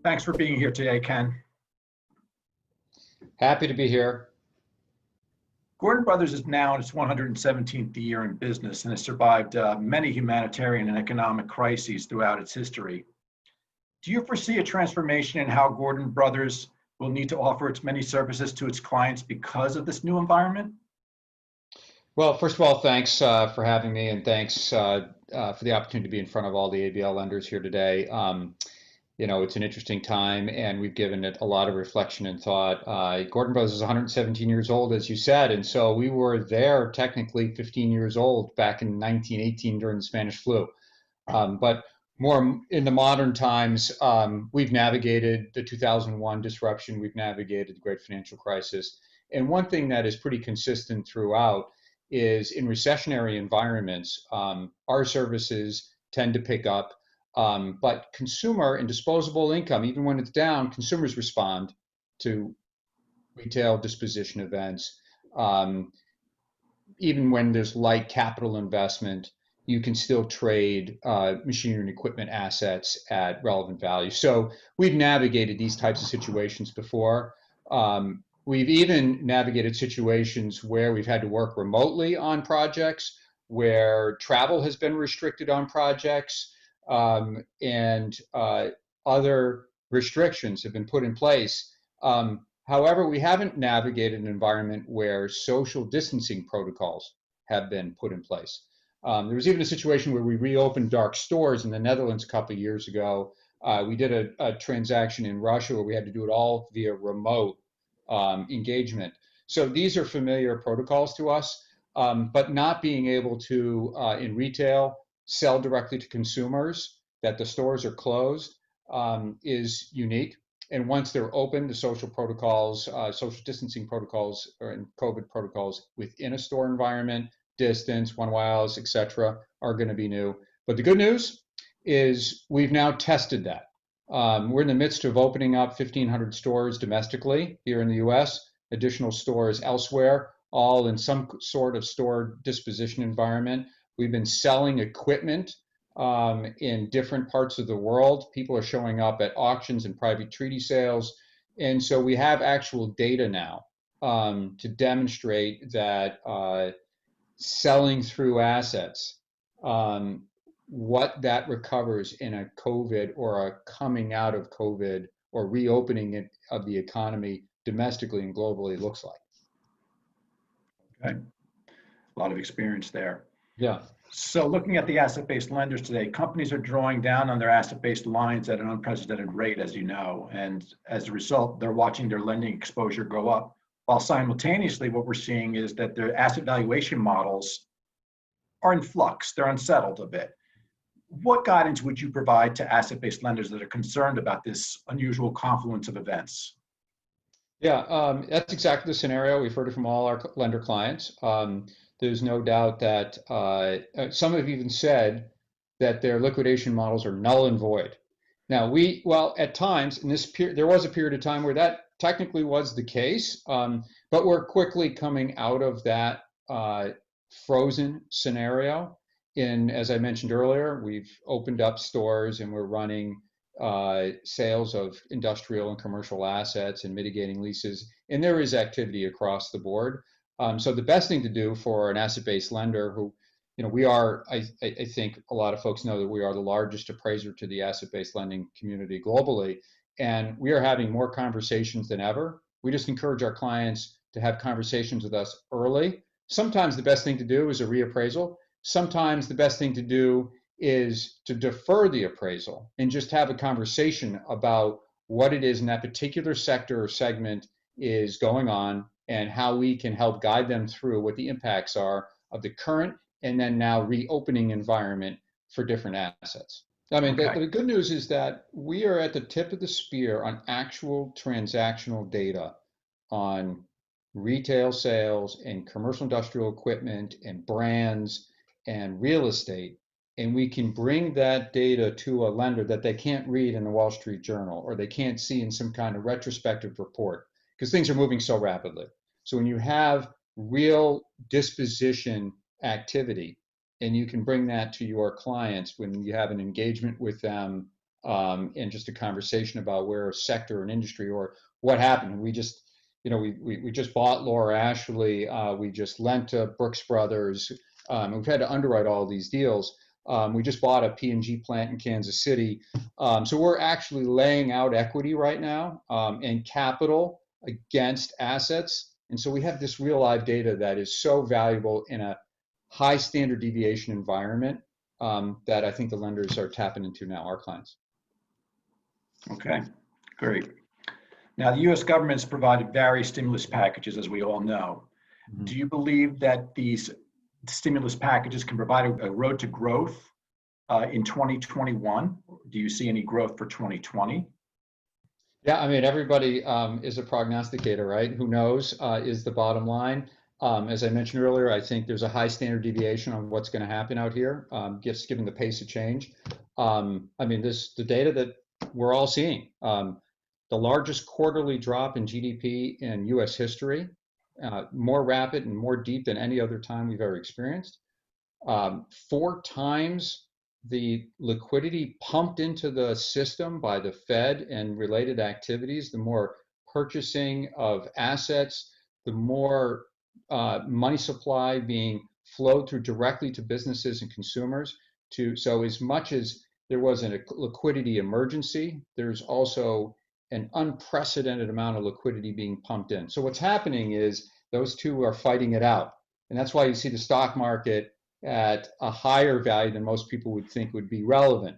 Thanks for being here today, Ken. Happy to be here. Gordon Brothers is now in its 117th year in business and has survived many humanitarian and economic crises throughout its history. Do you foresee a transformation in how Gordon Brothers will need to offer its many services to its clients because of this new environment? Well, first of all, thanks for having me, and thanks for the opportunity to be in front of all the ABL lenders here today. It's an interesting time, and we've given it a lot of reflection and thought. Gordon Brothers is 117 years old, as you said, and so we were there technically 15 years old back in 1918 during the Spanish flu. But more in the modern times, we've navigated the 2001 disruption, we've navigated the great financial crisis. And one thing that is pretty consistent throughout is in recessionary environments, our services tend to pick up. But consumer and disposable income, even when it's down, consumers respond to retail disposition events. Even when there's light capital investment, you can still trade machinery and equipment assets at relevant value. So we've navigated these types of situations before. We've even navigated situations where we've had to work remotely on projects, where travel has been restricted on projects, and other restrictions have been put in place. However, we haven't navigated an environment where social distancing protocols have been put in place. There was even a situation where we reopened dark stores in the Netherlands a couple of years ago. We did a transaction in Russia where we had to do it all via remote engagement. So these are familiar protocols to us, but not being able to, in retail, sell directly to consumers, that the stores are closed, is unique. And once they're open, the social protocols, social distancing protocols, and COVID protocols within a store environment, distance, 1 miles, et cetera, are going to be new. But the good news is we've now tested that. We're in the midst of opening up 1,500 stores domestically here in the US, additional stores elsewhere, all in some sort of store disposition environment. We've been selling equipment in different parts of the world. People are showing up at auctions and private treaty sales. And so we have actual data now to demonstrate that selling through assets, what that recovers in a COVID or a coming out of COVID or reopening it of the economy domestically and globally looks like. Okay, a lot of experience there. Yeah. So looking at the asset-based lenders today, companies are drawing down on their asset-based lines at an unprecedented rate, as you know, and as a result, they're watching their lending exposure go up, while simultaneously what we're seeing is that their asset valuation models are in flux, they're unsettled a bit. What guidance would you provide to asset-based lenders that are concerned about this unusual confluence of events? Yeah, that's exactly the scenario. We've heard it from all our lender clients. There's no doubt that some have even said that their liquidation models are null and void. Now, well, at times in this period, there was a period of time where that technically was the case, but we're quickly coming out of that frozen scenario. As I mentioned earlier, we've opened up stores and we're running sales of industrial and commercial assets and mitigating leases, and there is activity across the board. So the best thing to do for an asset-based lender who, we are, I think a lot of folks know that we are the largest appraiser to the asset-based lending community globally, and we are having more conversations than ever. We just encourage our clients to have conversations with us early. Sometimes the best thing to do is a reappraisal. Sometimes the best thing to do is to defer the appraisal and just have a conversation about what it is in that particular sector or segment is going on and how we can help guide them through what the impacts are of the current and then now reopening environment for different assets. I mean, Okay. the good news is that we are at the tip of the spear on actual transactional data on retail sales and commercial industrial equipment and brands and real estate. And we can bring that data to a lender that they can't read in the Wall Street Journal or they can't see in some kind of retrospective report because things are moving so rapidly. So when you have real disposition activity and you can bring that to your clients when you have an engagement with them and just a conversation about where a sector and industry or what happened. We just, we just bought Laura Ashley. We just lent to Brooks Brothers. We've had to underwrite all these deals. We just bought a P&G plant in Kansas City. So we're actually laying out equity right now and capital against assets. And so we have this real live data that is so valuable in a high standard deviation environment that I think the lenders are tapping into now, our clients. Okay, great. Now, the U.S. government has provided various stimulus packages, as we all know. Mm-hmm. Do you believe that these stimulus packages can provide a road to growth in 2021? Do you see any growth for 2020? Yeah, I mean, everybody is a prognosticator, right? Who knows is the bottom line. As I mentioned earlier, I think there's a high standard deviation on what's going to happen out here, just given the pace of change. I mean, the data that we're all seeing, the largest quarterly drop in GDP in US history, more rapid and more deep than any other time we've ever experienced. 4 times the liquidity pumped into the system by the Fed and related activities, the more purchasing of assets, the more money supply being flowed through directly to businesses and consumers. So as much as there was a liquidity emergency, there's also an unprecedented amount of liquidity being pumped in. So what's happening is those two are fighting it out. And that's why you see the stock market at a higher value than most people would think would be relevant.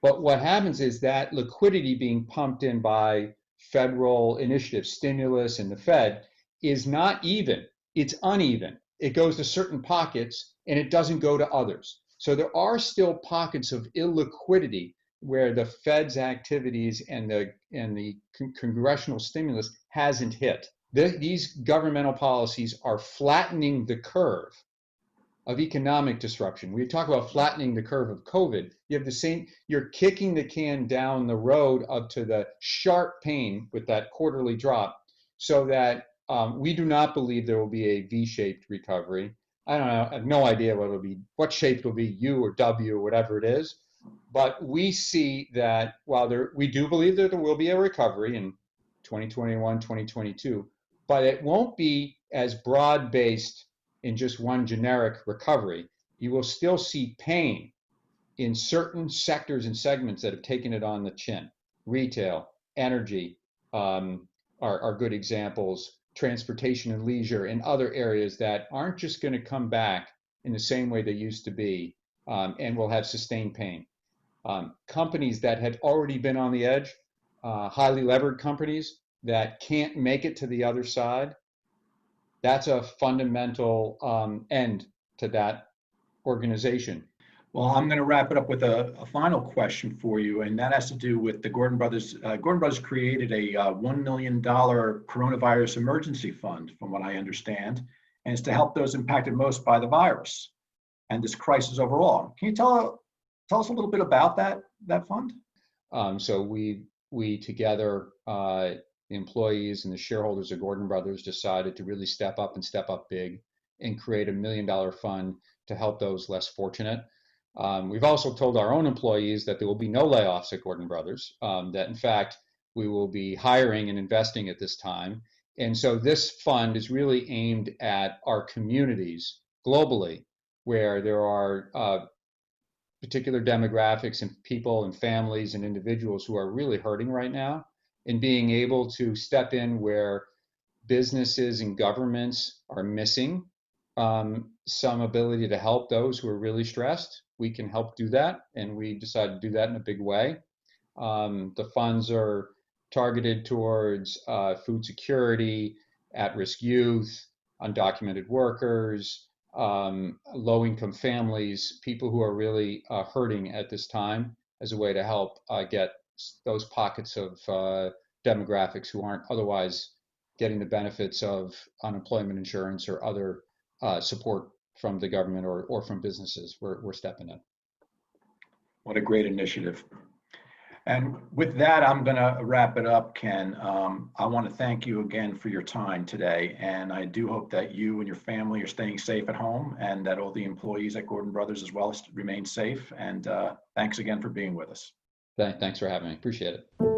But what happens is that liquidity being pumped in by federal initiatives, stimulus, and the Fed is not even, it's uneven. It goes to certain pockets and it doesn't go to others. So there are still pockets of illiquidity where the Fed's activities and the congressional stimulus hasn't hit. These governmental policies are flattening the curve of economic disruption. We talk about flattening the curve of COVID. You have the same, you're kicking the can down the road up to the sharp pain with that quarterly drop, so that we do not believe there will be a V-shaped recovery. I don't know, I have no idea what it'll be, what shape it'll be, U or W or whatever it is. But we see that while we do believe that there will be a recovery in 2021, 2022, but it won't be as broad-based in just one generic recovery. You will still see pain in certain sectors and segments that have taken it on the chin. Retail, energy are good examples, transportation and leisure, and other areas that aren't just going to come back in the same way they used to be and will have sustained pain. Companies that had already been on the edge, highly levered companies that can't make it to the other side, that's a fundamental end to that organization. Well, I'm going to wrap it up with a final question for you, and that has to do with the Gordon Brothers. Gordon Brothers created a $1 million coronavirus emergency fund, from what I understand, and it's to help those impacted most by the virus and this crisis overall. Can you tell us a little bit about that fund? So we together, the employees and the shareholders of Gordon Brothers, decided to really step up and step up big and create $1 million fund to help those less fortunate. We've also told our own employees that there will be no layoffs at Gordon Brothers, that in fact, we will be hiring and investing at this time. And so this fund is really aimed at our communities globally, where there are particular demographics and people and families and individuals who are really hurting right now, and being able to step in where businesses and governments are missing some ability to help those who are really stressed. We can help do that, and we decided to do that in a big way. The funds are targeted towards food security, at-risk youth, undocumented workers, low-income families, people who are really hurting at this time, as a way to help get those pockets of demographics who aren't otherwise getting the benefits of unemployment insurance or other support from the government or from businesses. We're stepping in. What a great initiative. And with that, I'm going to wrap it up, Ken. I want to thank you again for your time today. And I do hope that you and your family are staying safe at home, and that all the employees at Gordon Brothers as well remain safe. And thanks again for being with us. Thanks for having me. Appreciate it.